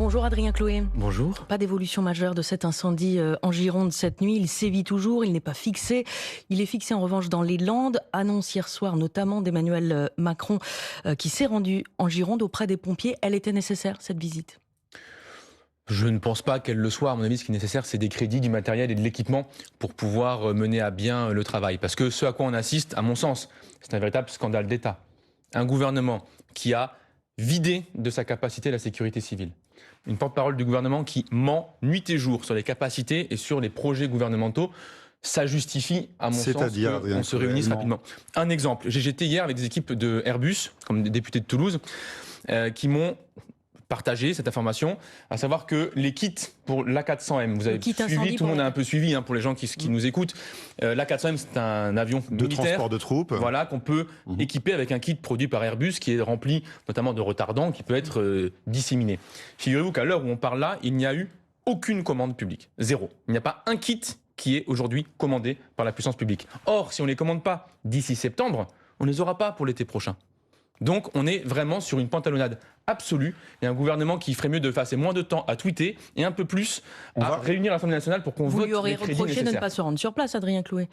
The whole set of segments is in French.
Bonjour Adrien Chloé. Bonjour. Pas d'évolution majeure de cet incendie en Gironde cette nuit. Il sévit toujours, il n'est pas fixé. Il est fixé en revanche dans les Landes. Annonce hier soir notamment d'Emmanuel Macron qui s'est rendu en Gironde auprès des pompiers. Elle était nécessaire cette visite? Je ne pense pas qu'elle le soit. À mon avis, ce qui est nécessaire, c'est des crédits, du matériel et de l'équipement pour pouvoir mener à bien le travail. Parce que ce à quoi on assiste, à mon sens, c'est un véritable scandale d'État. Un gouvernement qui a vidé de sa capacité la sécurité civile. Une porte-parole du gouvernement qui ment nuit et jour sur les capacités et sur les projets gouvernementaux. Ça justifie, à mon sens, qu'on se réunisse rapidement. Un exemple, j'étais hier avec des équipes de Airbus, comme des députés de Toulouse, qui m'ont partagé cette information, à savoir que les kits pour l'A400M, vous avez suivi, tout le monde a un peu suivi, pour les gens qui nous écoutent. L'A400M, c'est un avion de militaire, transport de troupes, voilà, qu'on peut équiper avec un kit produit par Airbus qui est rempli notamment de retardants qui peut être disséminé. Figurez-vous qu'à l'heure où on parle là, il n'y a eu aucune commande publique, zéro. Il n'y a pas un kit qui est aujourd'hui commandé par la puissance publique. Or, si on ne les commande pas d'ici septembre, on ne les aura pas pour l'été prochain. Donc on est vraiment sur une pantalonnade absolue et un gouvernement qui ferait mieux de passer moins de temps à tweeter et un peu plus à réunir l'Assemblée nationale pour qu'on vote les crédits nécessaires. Vous lui aurez reproché de ne pas se rendre sur place, Adrien Chloé?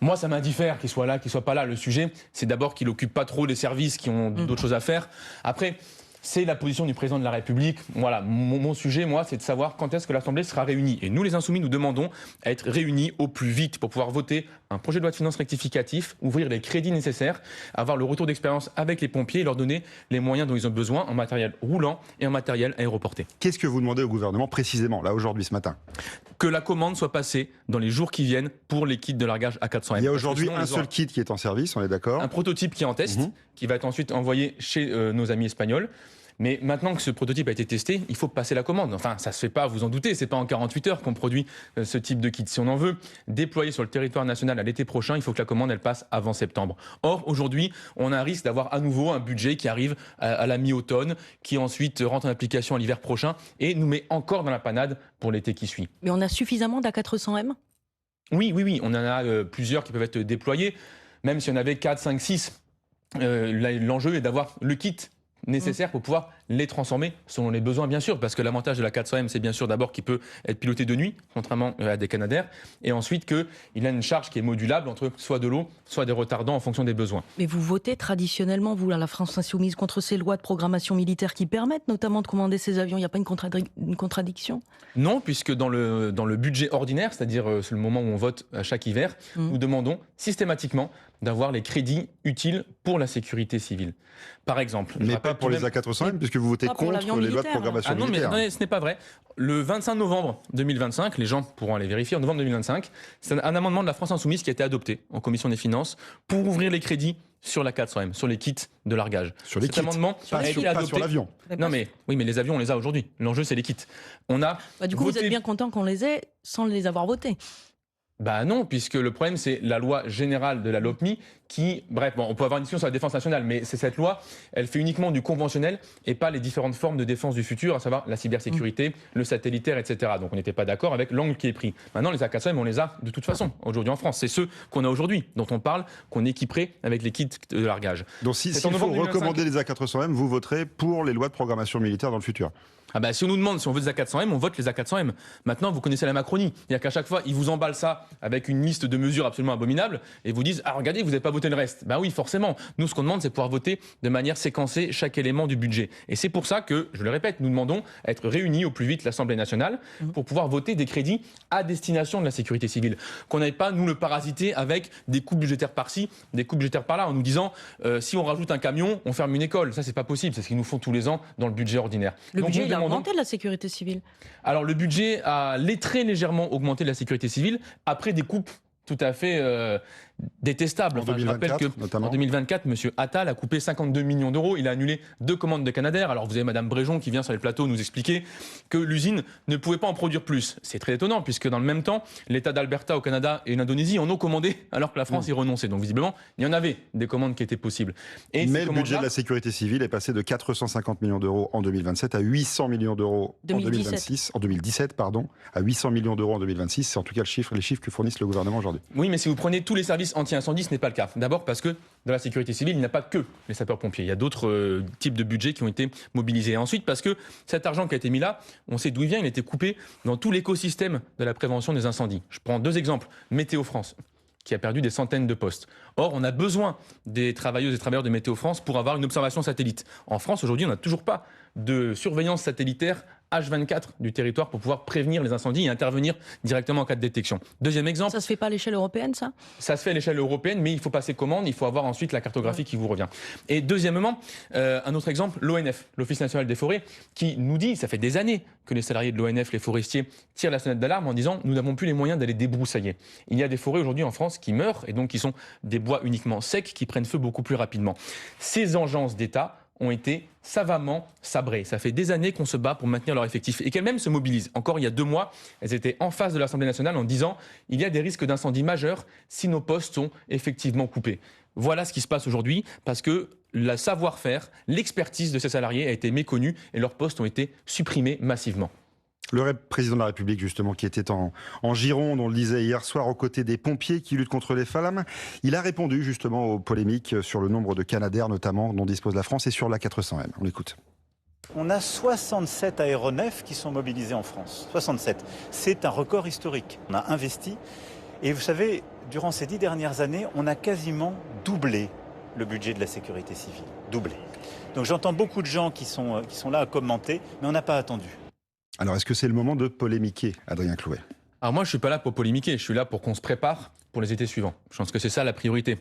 Moi, ça m'indiffère qu'il soit là, qu'il soit pas là. Le sujet, c'est d'abord qu'il occupe pas trop les services qui ont d'autres choses à faire. Après, c'est la position du président de la République. Voilà, mon sujet, moi, c'est de savoir quand est-ce que l'Assemblée sera réunie. Et nous, les Insoumis, nous demandons à être réunis au plus vite pour pouvoir voter un projet de loi de finances rectificatif, ouvrir les crédits nécessaires, avoir le retour d'expérience avec les pompiers et leur donner les moyens dont ils ont besoin en matériel roulant et en matériel aéroporté. Qu'est-ce que vous demandez au gouvernement précisément, là, aujourd'hui, ce matin? Que la commande soit passée dans les jours qui viennent pour les kits de largage A400M. Il y a aujourd'hui un seul kit qui est en service, on est d'accord? Un prototype qui est en test, qui va être ensuite envoyé chez nos amis espagnols. Mais maintenant que ce prototype a été testé, il faut passer la commande. Enfin, ça se fait pas, vous en doutez, c'est pas en 48 heures qu'on produit ce type de kit. Si on en veut déployer sur le territoire national à l'été prochain, il faut que la commande elle passe avant septembre. Or, aujourd'hui, on a un risque d'avoir à nouveau un budget qui arrive à la mi-automne, qui ensuite rentre en application à l'hiver prochain et nous met encore dans la panade pour l'été qui suit. Mais on a suffisamment d'A400M? Oui, on en a plusieurs qui peuvent être déployés. Même si on avait 4, 5, 6, l'enjeu est d'avoir le kit nécessaires pour pouvoir les transformer selon les besoins, bien sûr, parce que l'avantage de la 400M, c'est bien sûr d'abord qu'il peut être piloté de nuit, contrairement à des Canadair, et ensuite qu'il a une charge qui est modulable entre soit de l'eau, soit des retardants en fonction des besoins. Mais vous votez traditionnellement, vous, à la France Insoumise, contre ces lois de programmation militaire qui permettent notamment de commander ces avions. Il n'y a pas une contradiction? Non, puisque dans le budget ordinaire, c'est-à-dire c'est le moment où on vote à chaque hiver, nous demandons systématiquement d'avoir les crédits utiles pour la sécurité civile. Par exemple. Mais pas pour les A400M, puisque vous votez contre les lois de programmation militaire. Non, mais ce n'est pas vrai. Le 25 novembre 2025, les gens pourront aller vérifier, en novembre 2025, c'est un amendement de la France Insoumise qui a été adopté en commission des finances pour ouvrir les crédits sur la 400M, sur les kits de largage. Sur les kits, amendement pas sur l'avion. Non mais les avions on les a aujourd'hui. L'enjeu c'est les kits. Du coup, vous êtes bien content qu'on les ait sans les avoir votés? Bah non, puisque le problème c'est la loi générale de la LOPMI qui, on peut avoir une discussion sur la défense nationale, mais c'est cette loi, elle fait uniquement du conventionnel et pas les différentes formes de défense du futur, à savoir la cybersécurité, le satellitaire, etc. Donc on n'était pas d'accord avec l'angle qui est pris. Maintenant les A400M, on les a de toute façon aujourd'hui en France. C'est ceux qu'on a aujourd'hui, dont on parle, qu'on équiperait avec les kits de largage. Donc s'il faut recommander les A400M, vous voterez pour les lois de programmation militaire dans le futur? Si on nous demande si on veut des A400M, on vote les A400M. Maintenant, vous connaissez la Macronie. C'est-à-dire qu'à chaque fois, ils vous emballent ça avec une liste de mesures absolument abominables et vous disent « Ah, regardez, vous n'avez pas voté le reste ». Oui, forcément. Nous, ce qu'on demande, c'est pouvoir voter de manière séquencée chaque élément du budget. Et c'est pour ça que, je le répète, nous demandons à être réunis au plus vite l'Assemblée nationale pour pouvoir voter des crédits à destination de la sécurité civile. Qu'on n'aille pas, nous, le parasiter avec des coupes budgétaires par-ci, des coupes budgétaires par-là, en nous disant si on rajoute un camion, on ferme une école. Ça, c'est pas possible. C'est ce qu'ils nous font tous les ans dans le budget ordinaire. Augmenté de la sécurité civile? Alors le budget a très légèrement augmenté de la sécurité civile après des coupes tout à fait détestable. Je rappelle qu'en 2024, M. Attal a coupé 52 millions d'euros. Il a annulé 2 commandes de Canadair. Alors vous avez Mme Bréjon qui vient sur les plateaux nous expliquer que l'usine ne pouvait pas en produire plus. C'est très étonnant puisque dans le même temps, l'État d'Alberta au Canada et l'Indonésie en ont commandé alors que la France y renonçait. Donc visiblement, il y en avait des commandes qui étaient possibles. Mais le budget de la sécurité civile est passé de 450 millions d'euros en 2027 à 800 millions d'euros en 2017, à 800 millions d'euros en 2026. C'est en tout cas les chiffres que fournissent le gouvernement aujourd'hui. Oui, mais si vous prenez tous les services service anti-incendie, ce n'est pas le cas. D'abord parce que dans la sécurité civile, il n'y a pas que les sapeurs-pompiers. Il y a d'autres types de budgets qui ont été mobilisés. Et ensuite, parce que cet argent qui a été mis là, on sait d'où il vient, il a été coupé dans tout l'écosystème de la prévention des incendies. Je prends 2 exemples. Météo France, qui a perdu des centaines de postes. Or, on a besoin des travailleuses et travailleurs de Météo France pour avoir une observation satellite. En France, aujourd'hui, on n'a toujours pas de surveillance satellitaire H24 du territoire pour pouvoir prévenir les incendies et intervenir directement en cas de détection. Deuxième exemple. Ça se fait pas à l'échelle européenne, ça ? Ça se fait à l'échelle européenne, mais il faut passer commande, il faut avoir ensuite la cartographie qui vous revient. Et deuxièmement, un autre exemple, l'ONF, l'Office national des forêts, qui nous dit, ça fait des années que les salariés de l'ONF, les forestiers, tirent la sonnette d'alarme en disant « nous n'avons plus les moyens d'aller débroussailler ». Il y a des forêts aujourd'hui en France qui meurent, et donc qui sont des bois uniquement secs, qui prennent feu beaucoup plus rapidement. Ces agences d'État ont été savamment sabrées. Ça fait des années qu'on se bat pour maintenir leur effectif et qu'elles-mêmes se mobilisent. Encore il y a 2 mois, elles étaient en face de l'Assemblée nationale en disant « il y a des risques d'incendie majeurs si nos postes sont effectivement coupés ». Voilà ce qui se passe aujourd'hui parce que le savoir-faire, l'expertise de ces salariés a été méconnue et leurs postes ont été supprimés massivement. Le président de la République, justement, qui était en Gironde, on le disait hier soir, aux côtés des pompiers qui luttent contre les flammes, il a répondu justement aux polémiques sur le nombre de Canadair, notamment, dont dispose la France, et sur l'A400M. On l'écoute. On a 67 aéronefs qui sont mobilisés en France. 67. C'est un record historique. On a investi. Et vous savez, durant ces 10 dernières années, on a quasiment doublé le budget de la sécurité civile. Doublé. Donc j'entends beaucoup de gens qui sont là à commenter, mais on n'a pas attendu. Alors, est-ce que c'est le moment de polémiquer, Adrien Clouet ? Alors moi, je ne suis pas là pour polémiquer, je suis là pour qu'on se prépare pour les étés suivants. Je pense que c'est ça la priorité.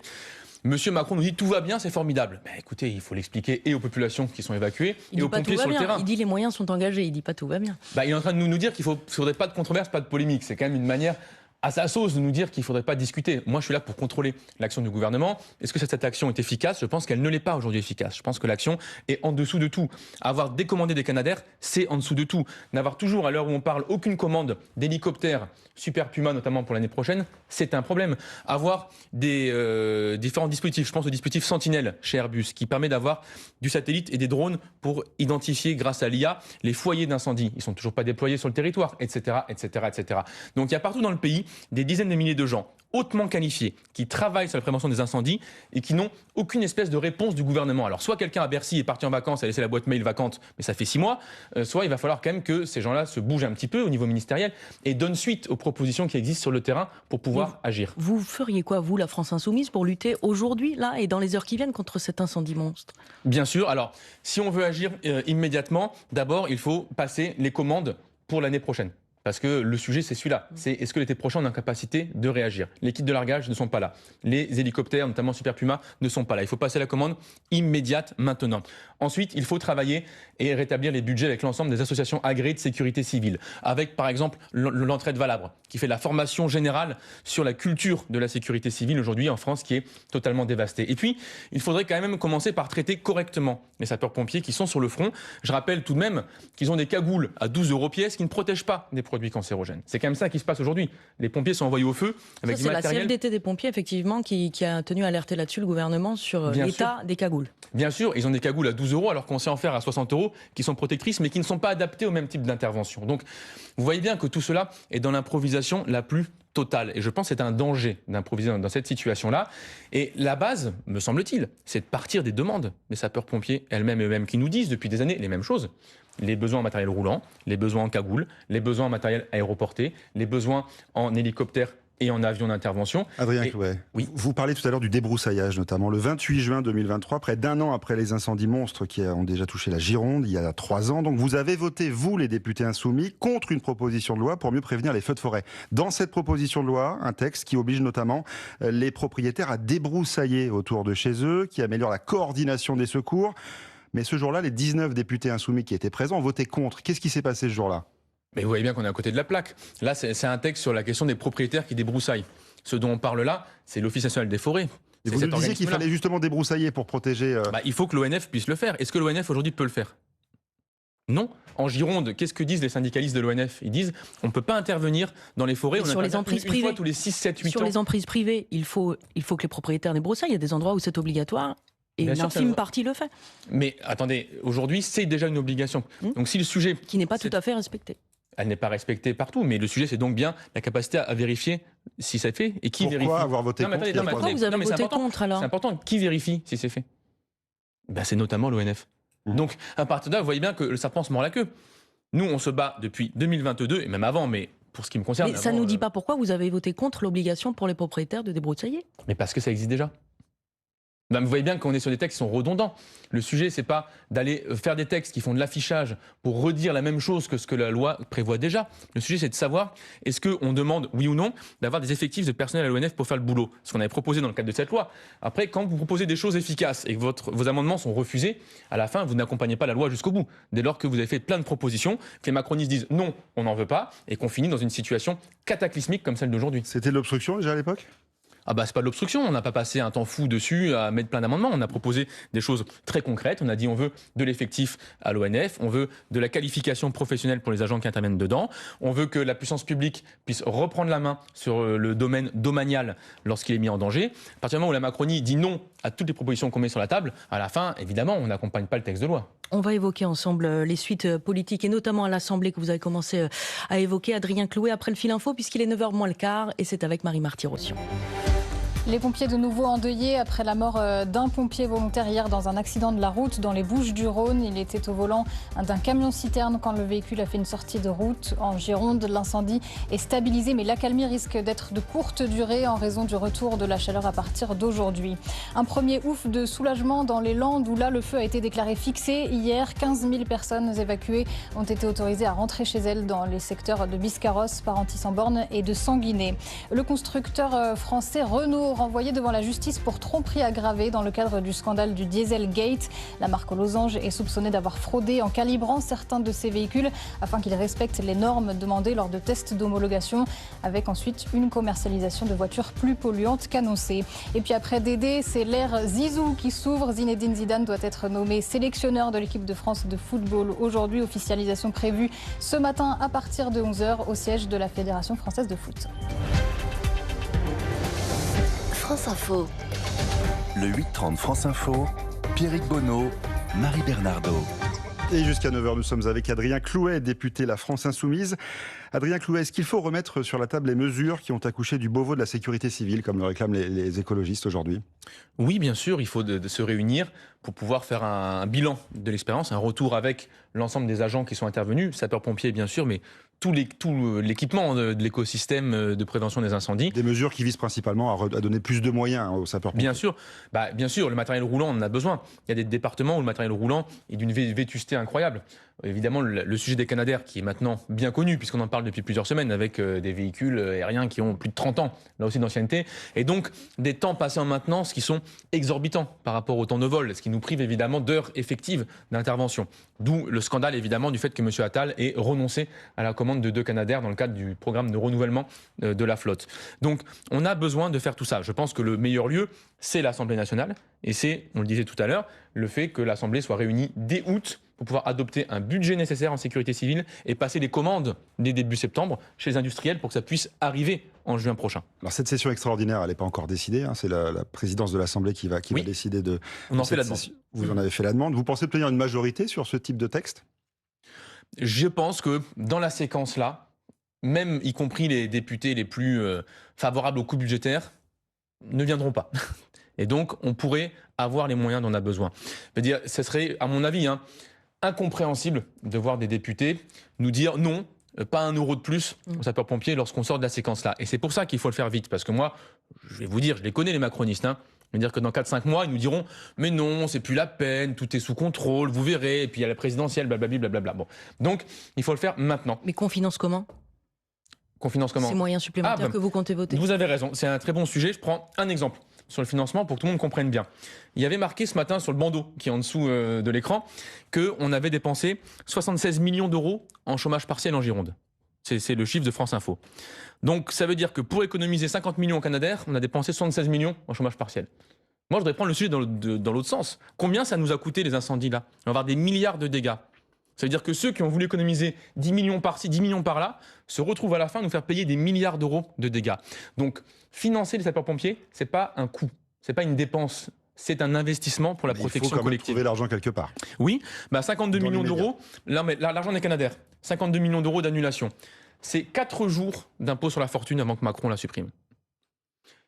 Monsieur Macron nous dit tout va bien, c'est formidable. Ben, écoutez, il faut l'expliquer et aux populations qui sont évacuées et aux pompiers sur le terrain. Il dit les moyens sont engagés, il dit pas tout va bien. Ben, il est en train de nous dire qu'il ne faudrait pas de controverse, pas de polémique. C'est quand même une manière à sa sauce de nous dire qu'il ne faudrait pas discuter. Moi, je suis là pour contrôler l'action du gouvernement. Est-ce que cette action est efficace ? Je pense qu'elle ne l'est pas aujourd'hui efficace. Je pense que l'action est en dessous de tout. Avoir décommandé des Canadair, c'est en dessous de tout. N'avoir toujours, à l'heure où on parle, aucune commande d'hélicoptères Super Puma, notamment pour l'année prochaine, c'est un problème. Avoir des différents dispositifs, je pense au dispositif Sentinelle chez Airbus, qui permet d'avoir du satellite et des drones pour identifier, grâce à l'IA, les foyers d'incendie. Ils ne sont toujours pas déployés sur le territoire, etc., etc., etc. Donc il y a partout dans le pays des dizaines de milliers de gens hautement qualifiés qui travaillent sur la prévention des incendies et qui n'ont aucune espèce de réponse du gouvernement. Alors soit quelqu'un à Bercy est parti en vacances, a laissé la boîte mail vacante, mais ça fait 6 mois, soit il va falloir quand même que ces gens-là se bougent un petit peu au niveau ministériel et donnent suite aux propositions qui existent sur le terrain pour pouvoir agir. Vous feriez quoi, vous, la France Insoumise, pour lutter aujourd'hui, là, et dans les heures qui viennent contre cet incendie monstre ? Bien sûr. Alors, si on veut agir immédiatement, d'abord, il faut passer les commandes pour l'année prochaine. Parce que le sujet, c'est celui-là. C'est est-ce que l'été prochain, on a la capacité de réagir ? Les kits de largage ne sont pas là. Les hélicoptères, notamment Super Puma, ne sont pas là. Il faut passer la commande immédiate maintenant. Ensuite, il faut travailler et rétablir les budgets avec l'ensemble des associations agréées de sécurité civile. Avec, par exemple, l'entraide Valabre, qui fait la formation générale sur la culture de la sécurité civile aujourd'hui en France, qui est totalement dévastée. Et puis, il faudrait quand même commencer par traiter correctement les sapeurs-pompiers qui sont sur le front. Je rappelle tout de même qu'ils ont des cagoules à 12 € pièce qui ne protègent pas des produits cancérogènes. C'est quand même ça qui se passe aujourd'hui. Les pompiers sont envoyés au feu avec du matériel. C'est la CFDT des pompiers, effectivement, qui a tenu à alerter là-dessus le gouvernement sur l'état des cagoules. Bien sûr, ils ont des cagoules à 12 € alors qu'on sait en faire à 60 € qui sont protectrices mais qui ne sont pas adaptées au même type d'intervention. Donc, vous voyez bien que tout cela est dans l'improvisation la plus totale. Et je pense que c'est un danger d'improviser dans cette situation-là. Et la base, me semble-t-il, c'est de partir des demandes des sapeurs-pompiers eux-mêmes qui nous disent depuis des années les mêmes choses. Les besoins en matériel roulant, les besoins en cagoule, les besoins en matériel aéroporté, les besoins en hélicoptère et en avion d'intervention. Adrien Clouet, oui. Vous parlez tout à l'heure du débroussaillage notamment. Le 28 juin 2023, près d'1 an après les incendies monstres qui ont déjà touché la Gironde, il y a 3 ans, donc vous avez voté, vous les députés insoumis, contre une proposition de loi pour mieux prévenir les feux de forêt. Dans cette proposition de loi, un texte qui oblige notamment les propriétaires à débroussailler autour de chez eux, qui améliore la coordination des secours. Mais ce jour-là, les 19 députés insoumis qui étaient présents ont voté contre. Qu'est-ce qui s'est passé ce jour-là ? Mais vous voyez bien qu'on est à côté de la plaque. Là, c'est un texte sur la question des propriétaires qui débroussaillent. Ce dont on parle là, c'est l'Office national des forêts. Et vous nous disiez qu'il fallait justement débroussailler pour protéger... il faut que l'ONF puisse le faire. Est-ce que l'ONF aujourd'hui peut le faire ? Non. En Gironde, qu'est-ce que disent les syndicalistes de l'ONF ? Ils disent on ne peut pas intervenir dans les forêts. Sur les emprises privées. Une fois tous les 6, 7, 8 ans. Sur les emprises privées, il faut que les propriétaires débroussaillent. Il y a des endroits où c'est obligatoire. Et une infime partie le fait. Mais attendez, aujourd'hui, c'est déjà une obligation. Donc si le sujet... Qui n'est pas tout à fait respecté. elle n'est pas respectée partout. Mais le sujet, c'est donc bien la capacité à vérifier si c'est fait et qui vérifie. Pourquoi avoir voté contre? Pourquoi vous avez voté contre alors? C'est important. Qui vérifie si c'est fait? C'est notamment l'ONF. Donc, à partir de là, vous voyez bien que le serpent se mord la queue. Nous, on se bat depuis 2022, et même avant, mais pour ce qui me concerne... Mais ça ne nous dit pas pourquoi vous avez voté contre l'obligation pour les propriétaires de débroussailler? Mais parce que ça existe déjà. Vous voyez bien qu'on est sur des textes qui sont redondants. Le sujet, c'est pas d'aller faire des textes qui font de l'affichage pour redire la même chose que ce que la loi prévoit déjà. Le sujet, c'est de savoir, est-ce qu'on demande, oui ou non, d'avoir des effectifs de personnel à l'ONF pour faire le boulot? Ce qu'on avait proposé dans le cadre de cette loi. Après, quand vous proposez des choses efficaces et que vos amendements sont refusés, à la fin, vous n'accompagnez pas la loi jusqu'au bout. Dès lors que vous avez fait plein de propositions, que les macronistes disent non, on n'en veut pas, et qu'on finit dans une situation cataclysmique comme celle d'aujourd'hui. C'était de l'obstruction déjà à l'époque? C'est pas de l'obstruction, on n'a pas passé un temps fou dessus à mettre plein d'amendements, on a proposé des choses très concrètes, on a dit on veut de l'effectif à l'ONF, on veut de la qualification professionnelle pour les agents qui interviennent dedans, on veut que la puissance publique puisse reprendre la main sur le domaine domanial lorsqu'il est mis en danger. À partir du moment où la Macronie dit non à toutes les propositions qu'on met sur la table, à la fin, évidemment, on n'accompagne pas le texte de loi. On va évoquer ensemble les suites politiques et notamment à l'Assemblée que vous avez commencé à évoquer. Adrien Clouet après le fil info puisqu'il est 9h moins le quart et c'est avec Marie-Marty Rossian. Les pompiers de nouveau endeuillés après la mort d'un pompier volontaire hier dans un accident de la route dans les Bouches-du-Rhône. Il était au volant d'un camion-citerne quand le véhicule a fait une sortie de route en Gironde. L'incendie est stabilisé mais l'accalmie risque d'être de courte durée en raison du retour de la chaleur à partir d'aujourd'hui. Un premier ouf de soulagement dans les Landes où là le feu a été déclaré fixé. Hier, 15 000 personnes évacuées ont été autorisées à rentrer chez elles dans les secteurs de Biscarrosse, Parentis-en-Born et de Sanguinet. Le constructeur français Renault renvoyé devant la justice pour tromperie aggravée dans le cadre du scandale du Dieselgate. La marque aux losanges est soupçonnée d'avoir fraudé en calibrant certains de ses véhicules afin qu'ils respectent les normes demandées lors de tests d'homologation, avec ensuite une commercialisation de voitures plus polluantes qu'annoncée. Et puis après Dédé, c'est l'ère Zizou qui s'ouvre. Zinedine Zidane doit être nommé sélectionneur de l'équipe de France de football. Aujourd'hui, officialisation prévue ce matin à partir de 11h au siège de la Fédération française de foot. France Info. Le 8h30 France Info, Pierrick Bonneau, Marie Bernardo. Et jusqu'à 9h, nous sommes avec Adrien Clouet, député La France Insoumise. Adrien Clouet, est-ce qu'il faut remettre sur la table les mesures qui ont accouché du Beauvau de la sécurité civile, comme le réclament les écologistes aujourd'hui? Oui, bien sûr, il faut de se réunir pour pouvoir faire un bilan de l'expérience, un retour avec l'ensemble des agents qui sont intervenus, sapeurs-pompiers bien sûr, mais tout l'équipement de l'écosystème de prévention des incendies. Des mesures qui visent principalement à donner plus de moyens aux sapeurs-pompiers. Bien sûr, le matériel roulant, on en a besoin. Il y a des départements où le matériel roulant est d'une vétusté incroyable. Évidemment, le sujet des Canadair, qui est maintenant bien connu, puisqu'on en parle depuis plusieurs semaines, avec des véhicules aériens qui ont plus de 30 ans, là aussi d'ancienneté, et donc des temps passés en maintenance qui sont exorbitants par rapport au temps de vol, ce qui nous prive évidemment d'heures effectives d'intervention. D'où le scandale évidemment du fait que M. Attal ait renoncé à la commande de 2 Canadair dans le cadre du programme de renouvellement de la flotte. Donc on a besoin de faire tout ça. Je pense que le meilleur lieu, c'est l'Assemblée nationale, et c'est, on le disait tout à l'heure, le fait que l'Assemblée soit réunie dès août pour pouvoir adopter un budget nécessaire en sécurité civile et passer les commandes dès début septembre chez les industriels pour que ça puisse arriver en juin prochain. Alors cette session extraordinaire, elle n'est pas encore décidée, hein, c'est la présidence de l'Assemblée qui va décider de... On en fait la demande. Vous en avez fait la demande. Vous pensez obtenir une majorité sur ce type de texte? Je pense que dans la séquence-là, même y compris les députés les plus favorables au coût budgétaire, ne viendront pas. Et donc, on pourrait avoir les moyens dont on a besoin. Je veux dire, ce serait, à mon avis, incompréhensible de voir des députés nous dire non, pas 1 euro de plus aux sapeurs-pompiers lorsqu'on sort de la séquence-là. Et c'est pour ça qu'il faut le faire vite. Parce que moi, je vais vous dire, je les connais les macronistes. Je veux dire que dans 4-5 mois, ils nous diront « Mais non, c'est plus la peine, tout est sous contrôle, vous verrez. » Et puis il y a la présidentielle, blablabla. Bon. Donc, il faut le faire maintenant. Mais qu'on finance comment ? Qu'on finance comment ? Ces moyens supplémentaires que vous comptez voter. Vous avez raison, c'est un très bon sujet. Je prends un exemple sur le financement pour que tout le monde comprenne bien. Il y avait marqué ce matin sur le bandeau qui est en dessous de l'écran qu'on avait dépensé 76 millions d'euros en chômage partiel en Gironde. C'est le chiffre de France Info. Donc ça veut dire que pour économiser 50 millions au Canadair, on a dépensé 76 millions en chômage partiel. Moi, je voudrais prendre le sujet dans l'autre sens. Combien ça nous a coûté les incendies là ? On va avoir des milliards de dégâts. Ça veut dire que ceux qui ont voulu économiser 10 millions par-ci, 10 millions par-là, se retrouvent à la fin à nous faire payer des milliards d'euros de dégâts. Donc, financer les sapeurs-pompiers, c'est pas un coût, c'est pas une dépense, c'est un investissement pour la protection collective. Il faut quand même trouver l'argent quelque part. Oui, 52 millions d'euros, l'argent des Canadair. 52 millions d'euros d'annulation. C'est 4 jours d'impôt sur la fortune avant que Macron la supprime.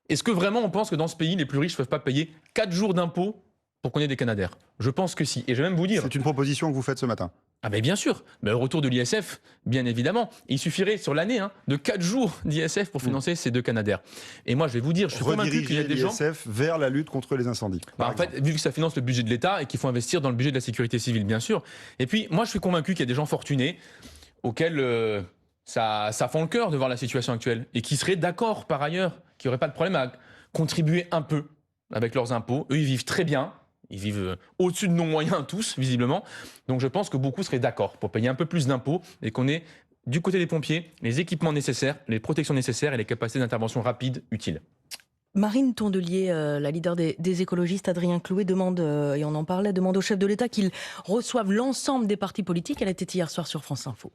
Est-ce que vraiment on pense que dans ce pays, les plus riches ne peuvent pas payer 4 jours d'impôt pour qu'on ait des canadaires? Je pense que si. Et je vais même vous dire... C'est une proposition que vous faites ce matin. Ah ben bien sûr, mais le retour de l'ISF, bien évidemment. Il suffirait sur l'année de 4 jours d'ISF pour financer ces 2 canadaires. Et moi je vais vous dire, je suis convaincu qu'il y a des gens... l'ISF vers la lutte contre les incendies. En fait, vu que ça finance le budget de l'État et qu'il faut investir dans le budget de la sécurité civile, bien sûr. Et puis moi je suis convaincu qu'il y a des gens fortunés auxquels ça fend le cœur de voir la situation actuelle et qui seraient d'accord par ailleurs, qui n'auraient pas de problème à contribuer un peu avec leurs impôts. Eux ils vivent très bien. Ils vivent au-dessus de nos moyens tous, visiblement. Donc je pense que beaucoup seraient d'accord pour payer un peu plus d'impôts et qu'on ait du côté des pompiers les équipements nécessaires, les protections nécessaires et les capacités d'intervention rapides utiles. Marine Tondelier, la leader des écologistes, Adrien Clouet, demande, et on en parlait, demande au chef de l'État qu'il reçoive l'ensemble des partis politiques. Elle était hier soir sur France Info.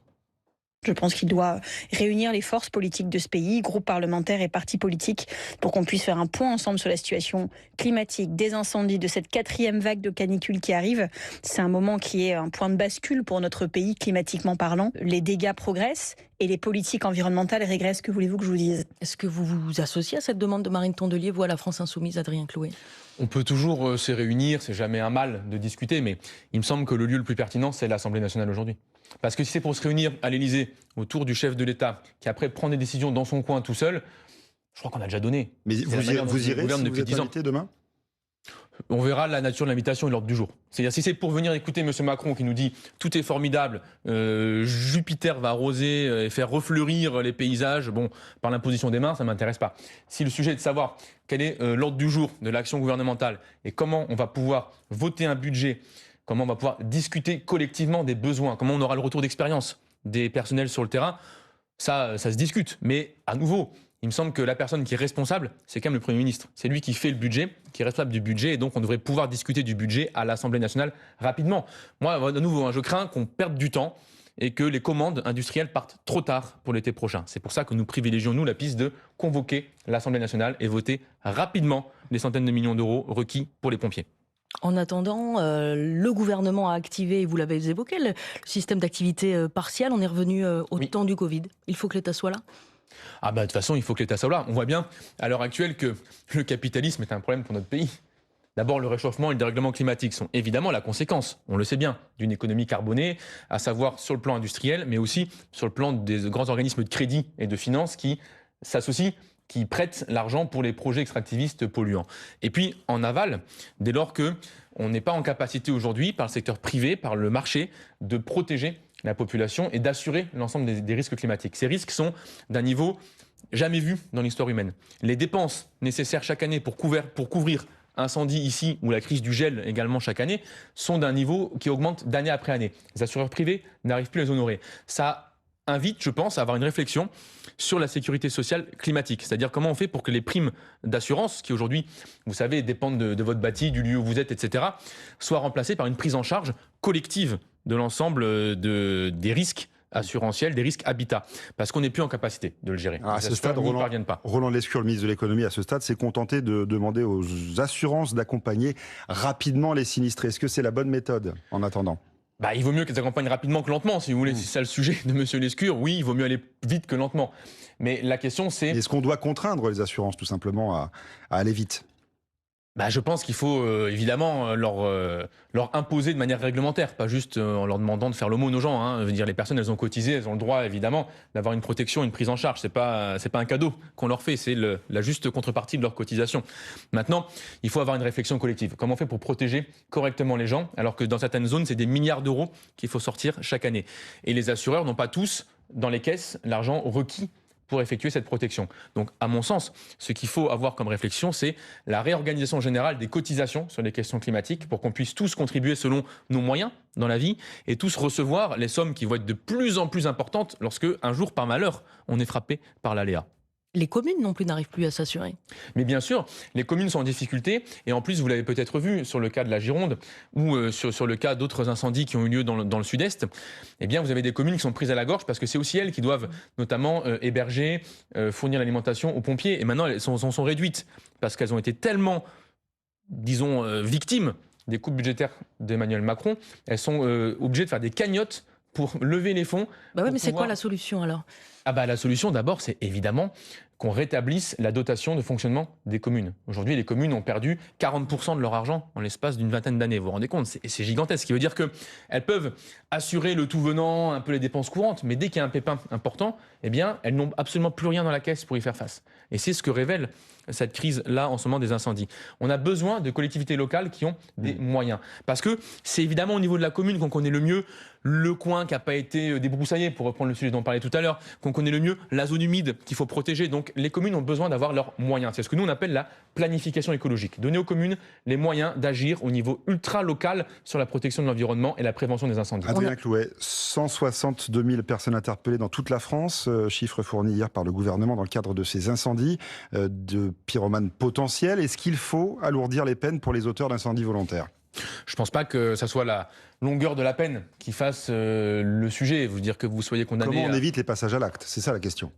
Je pense qu'il doit réunir les forces politiques de ce pays, groupes parlementaires et partis politiques, pour qu'on puisse faire un point ensemble sur la situation climatique, des incendies, de cette 4e vague de canicule qui arrive. C'est un moment qui est un point de bascule pour notre pays, climatiquement parlant. Les dégâts progressent et les politiques environnementales régressent. Que voulez-vous que je vous dise? Est-ce que vous vous associez à cette demande de Marine Tondelier, vous à la France Insoumise, Adrien Clouet? On peut toujours se réunir, c'est jamais un mal de discuter, mais il me semble que le lieu le plus pertinent, c'est l'Assemblée nationale aujourd'hui. Parce que si c'est pour se réunir à l'Élysée autour du chef de l'État, qui après prend des décisions dans son coin tout seul, je crois qu'on a déjà donné. Mais vous irez si vous êtes invité demain? On verra la nature de l'invitation et l'ordre du jour. C'est-à-dire si c'est pour venir écouter M. Macron qui nous dit « tout est formidable, Jupiter va arroser et faire refleurir les paysages », bon, par l'imposition des mains, ça ne m'intéresse pas. Si le sujet est de savoir quel est l'ordre du jour de l'action gouvernementale et comment on va pouvoir voter un budget, comment on va pouvoir discuter collectivement des besoins, comment on aura le retour d'expérience des personnels sur le terrain, ça se discute. Mais à nouveau, il me semble que la personne qui est responsable, c'est quand même le Premier ministre. C'est lui qui fait le budget, qui est responsable du budget, et donc on devrait pouvoir discuter du budget à l'Assemblée nationale rapidement. Moi, à nouveau, je crains qu'on perde du temps et que les commandes industrielles partent trop tard pour l'été prochain. C'est pour ça que nous privilégions, nous, la piste de convoquer l'Assemblée nationale et voter rapidement les centaines de millions d'euros requis pour les pompiers. En attendant, le gouvernement a activé, vous l'avez évoqué, le système d'activité partielle. On est revenu au temps du Covid. Il faut que l'État soit là. Ah bah de toute façon, il faut que l'État soit là. On voit bien à l'heure actuelle que le capitalisme est un problème pour notre pays. D'abord, le réchauffement et le dérèglement climatique sont évidemment la conséquence, on le sait bien, d'une économie carbonée, à savoir sur le plan industriel, mais aussi sur le plan des grands organismes de crédit et de finance qui s'associent, qui prêtent l'argent pour les projets extractivistes polluants. Et puis, en aval, dès lors qu'on n'est pas en capacité aujourd'hui, par le secteur privé, par le marché, de protéger la population et d'assurer l'ensemble des risques climatiques. Ces risques sont d'un niveau jamais vu dans l'histoire humaine. Les dépenses nécessaires chaque année pour couvrir incendie ici ou la crise du gel également chaque année sont d'un niveau qui augmente d'année après année. Les assureurs privés n'arrivent plus à les honorer. Ça invite, je pense, à avoir une réflexion sur la sécurité sociale climatique. C'est-à-dire comment on fait pour que les primes d'assurance, qui aujourd'hui, vous savez, dépendent de votre bâti, du lieu où vous êtes, etc., soient remplacées par une prise en charge collective de l'ensemble des risques assurantiels, des risques habitat, parce qu'on n'est plus en capacité de le gérer. À ce stade, Roland Lescure, le ministre de l'économie, à ce stade, s'est contenté de demander aux assurances d'accompagner rapidement les sinistrés. Est-ce que c'est la bonne méthode en attendant ? Il vaut mieux qu'elles accompagnent rapidement que lentement, si vous voulez. C'est ça le sujet de M. Lescure. Oui, il vaut mieux aller vite que lentement. Mais la question, c'est... Est-ce qu'on doit contraindre les assurances, tout simplement, à aller vite ? Je pense qu'il faut évidemment leur imposer de manière réglementaire, pas juste en leur demandant de faire l'aumône aux gens. Je veux dire, les personnes, elles ont cotisé, elles ont le droit évidemment d'avoir une protection, une prise en charge. C'est pas un cadeau qu'on leur fait, c'est la juste contrepartie de leur cotisation. Maintenant, il faut avoir une réflexion collective. Comment on fait pour protéger correctement les gens, alors que dans certaines zones, c'est des milliards d'euros qu'il faut sortir chaque année. Et les assureurs n'ont pas tous dans les caisses l'argent requis pour effectuer cette protection. Donc, à mon sens, ce qu'il faut avoir comme réflexion, c'est la réorganisation générale des cotisations sur les questions climatiques pour qu'on puisse tous contribuer selon nos moyens dans la vie et tous recevoir les sommes qui vont être de plus en plus importantes lorsque, un jour, par malheur, on est frappé par l'aléa. Les communes non plus n'arrivent plus à s'assurer. Mais bien sûr, les communes sont en difficulté. Et en plus, vous l'avez peut-être vu sur le cas de la Gironde ou sur le cas d'autres incendies qui ont eu lieu dans le sud-est. Eh bien, vous avez des communes qui sont prises à la gorge parce que c'est aussi elles qui doivent notamment héberger, fournir l'alimentation aux pompiers. Et maintenant, elles sont réduites parce qu'elles ont été tellement, disons, victimes des coupes budgétaires d'Emmanuel Macron. Elles sont obligées de faire des cagnottes pour lever les fonds. Bah ouais, mais c'est quoi la solution alors ? La solution d'abord, c'est évidemment qu'on rétablisse la dotation de fonctionnement des communes. Aujourd'hui, les communes ont perdu 40% de leur argent en l'espace d'une vingtaine d'années. Vous vous rendez compte ? C'est gigantesque. Ce qui veut dire qu'elles peuvent assurer le tout venant, un peu les dépenses courantes, mais dès qu'il y a un pépin important, eh bien, elles n'ont absolument plus rien dans la caisse pour y faire face. Et c'est ce que révèle cette crise-là en ce moment des incendies. On a besoin de collectivités locales qui ont des moyens. Parce que c'est évidemment au niveau de la commune qu'on connaît le mieux le coin qui n'a pas été débroussaillé, pour reprendre le sujet dont on parlait tout à l'heure, qu'on connaît le mieux la zone humide qu'il faut protéger. Donc les communes ont besoin d'avoir leurs moyens. C'est ce que nous on appelle la planification écologique. Donner aux communes les moyens d'agir au niveau ultra-local sur la protection de l'environnement et la prévention des incendies. Adrien Clouet, 162 000 personnes interpellées dans toute la France, chiffre fourni hier par le gouvernement dans le cadre de ces incendies de pyromanes potentiels. Est-ce qu'il faut alourdir les peines pour les auteurs d'incendies volontaires ? Je ne pense pas que ça soit la longueur de la peine qui fasse le sujet. Vous dire que vous soyez condamné... Comment on évite les passages à l'acte ? C'est ça la question.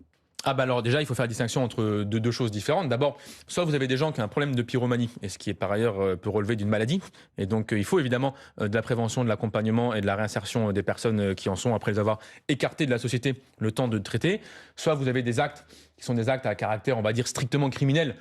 Alors déjà, il faut faire la distinction entre deux choses différentes. D'abord, soit vous avez des gens qui ont un problème de pyromanie, et ce qui est par ailleurs peut relever d'une maladie. Et donc il faut évidemment de la prévention, de l'accompagnement et de la réinsertion des personnes qui en sont après les avoir écartées de la société le temps de traiter. Soit vous avez des actes qui sont des actes à caractère, on va dire, strictement criminel.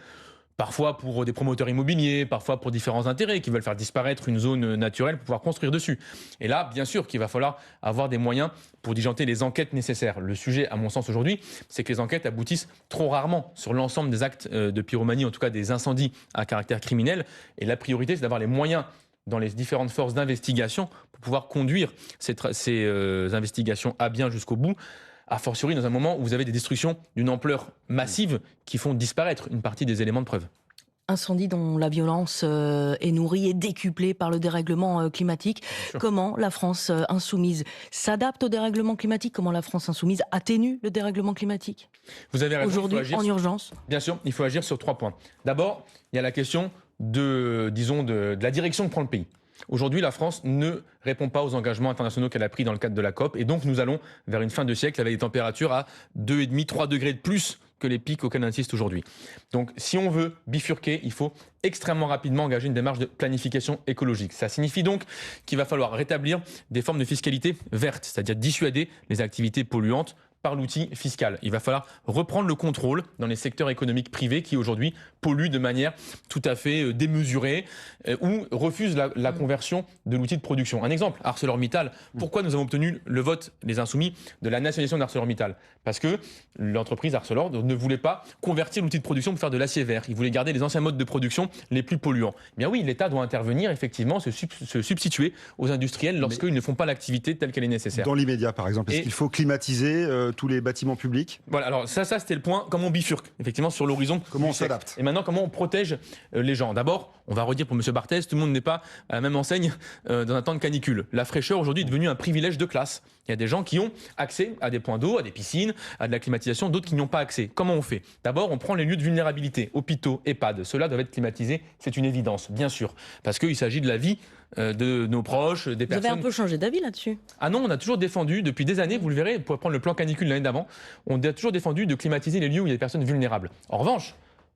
Parfois pour des promoteurs immobiliers, parfois pour différents intérêts qui veulent faire disparaître une zone naturelle pour pouvoir construire dessus. Et là, bien sûr qu'il va falloir avoir des moyens pour diligenter les enquêtes nécessaires. Le sujet, à mon sens aujourd'hui, c'est que les enquêtes aboutissent trop rarement sur l'ensemble des actes de pyromanie, en tout cas des incendies à caractère criminel. Et la priorité, c'est d'avoir les moyens dans les différentes forces d'investigation pour pouvoir conduire ces investigations à bien jusqu'au bout. A fortiori dans un moment où vous avez des destructions d'une ampleur massive qui font disparaître une partie des éléments de preuve. Incendie dont la violence est nourrie et décuplée par le dérèglement climatique. Comment la France insoumise s'adapte au dérèglement climatique ? Comment la France insoumise atténue le dérèglement climatique ? Vous avez raison. Aujourd'hui, en urgence ? Bien sûr, il faut agir sur 3 points. D'abord, il y a la question de la direction que prend le pays. Aujourd'hui, la France ne répond pas aux engagements internationaux qu'elle a pris dans le cadre de la COP. Et donc, nous allons vers une fin de siècle avec des températures à 2,5, 3 degrés de plus que les pics auxquels on insiste aujourd'hui. Donc, si on veut bifurquer, il faut extrêmement rapidement engager une démarche de planification écologique. Ça signifie donc qu'il va falloir rétablir des formes de fiscalité verte, c'est-à-dire dissuader les activités polluantes par l'outil fiscal. Il va falloir reprendre le contrôle dans les secteurs économiques privés qui aujourd'hui polluent de manière tout à fait démesurée ou refusent la conversion de l'outil de production. Un exemple, ArcelorMittal. Pourquoi nous avons obtenu le vote, les Insoumis, de la nationalisation d'ArcelorMittal ? Parce que l'entreprise Arcelor ne voulait pas convertir l'outil de production pour faire de l'acier vert. Il voulait garder les anciens modes de production les plus polluants. Eh bien oui, l'État doit intervenir, effectivement, se substituer aux industriels lorsqu'ils ne font pas l'activité telle qu'elle est nécessaire. Dans l'immédiat, par exemple, est-ce qu'il faut climatiser tous les bâtiments publics ? Voilà, alors ça c'était le point, comment on bifurque, effectivement, sur l'horizon. Comment on s'adapte ? Et maintenant, comment on protège les gens ? D'abord, on va redire pour M. Barthès, tout le monde n'est pas à la même enseigne dans un temps de canicule. La fraîcheur, aujourd'hui, est devenue un privilège de classe. Il y a des gens qui ont accès à des points d'eau, à des piscines, à de la climatisation, d'autres qui n'y ont pas accès. Comment on fait ? D'abord, on prend les lieux de vulnérabilité, hôpitaux, EHPAD. Ceux-là doivent être climatisés, c'est une évidence, bien sûr. Parce qu'il s'agit de la vie de nos proches, des personnes... Vous avez un peu changé d'avis là-dessus ? Ah non, on a toujours défendu, depuis des années, vous le verrez, pour prendre le plan canicule l'année d'avant, on a toujours défendu de climatiser les lieux où il y a des personnes vulnérables. En revanche,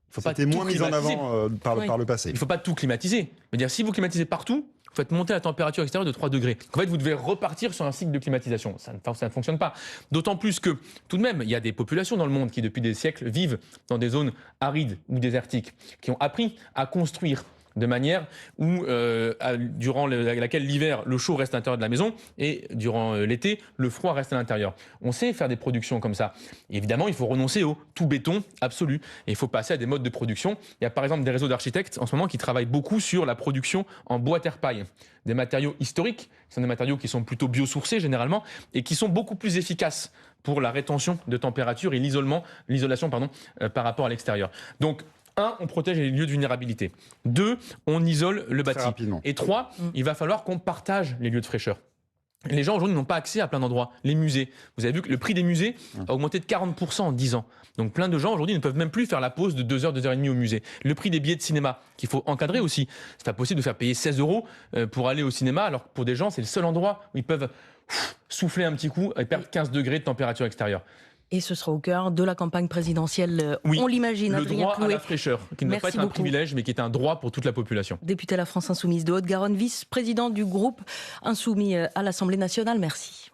il faut pas C'était moins mis en avant par le passé. Il ne faut pas tout climatiser. C'est-à-dire, si vous climatisez partout, vous faites monter la température extérieure de 3 degrés. En fait, vous devez repartir sur un cycle de climatisation. Ça ne fonctionne pas. D'autant plus que, tout de même, il y a des populations dans le monde qui, depuis des siècles, vivent dans des zones arides ou désertiques, qui ont appris à construire de manière où, durant laquelle l'hiver, le chaud reste à l'intérieur de la maison et durant l'été, le froid reste à l'intérieur. On sait faire des productions comme ça. Et évidemment, il faut renoncer au tout béton absolu. Et il faut passer à des modes de production. Il y a par exemple des réseaux d'architectes en ce moment qui travaillent beaucoup sur la production en bois terre-paille. Des matériaux historiques, qui sont des matériaux qui sont plutôt biosourcés généralement et qui sont beaucoup plus efficaces pour la rétention de température et l'isolation par rapport à l'extérieur. Donc, 1, on protège les lieux de vulnérabilité. 2, on isole le bâti. Et 3, il va falloir qu'on partage les lieux de fraîcheur. Les gens aujourd'hui n'ont pas accès à plein d'endroits. Les musées. Vous avez vu que le prix des musées a augmenté de 40% en 10 ans. Donc plein de gens aujourd'hui ne peuvent même plus faire la pause de 2 heures, 2 heures et demie au musée. Le prix des billets de cinéma, qu'il faut encadrer aussi. C'est pas possible de faire payer 16 € pour aller au cinéma, alors que pour des gens, c'est le seul endroit où ils peuvent souffler un petit coup et perdre 15 degrés de température extérieure. Et ce sera au cœur de la campagne présidentielle, oui, on l'imagine. Le droit à la fraîcheur, qui ne doit pas être un privilège, mais qui est un droit pour toute la population. Député à la France Insoumise de Haute-Garonne, vice-président du groupe Insoumis à l'Assemblée nationale, merci.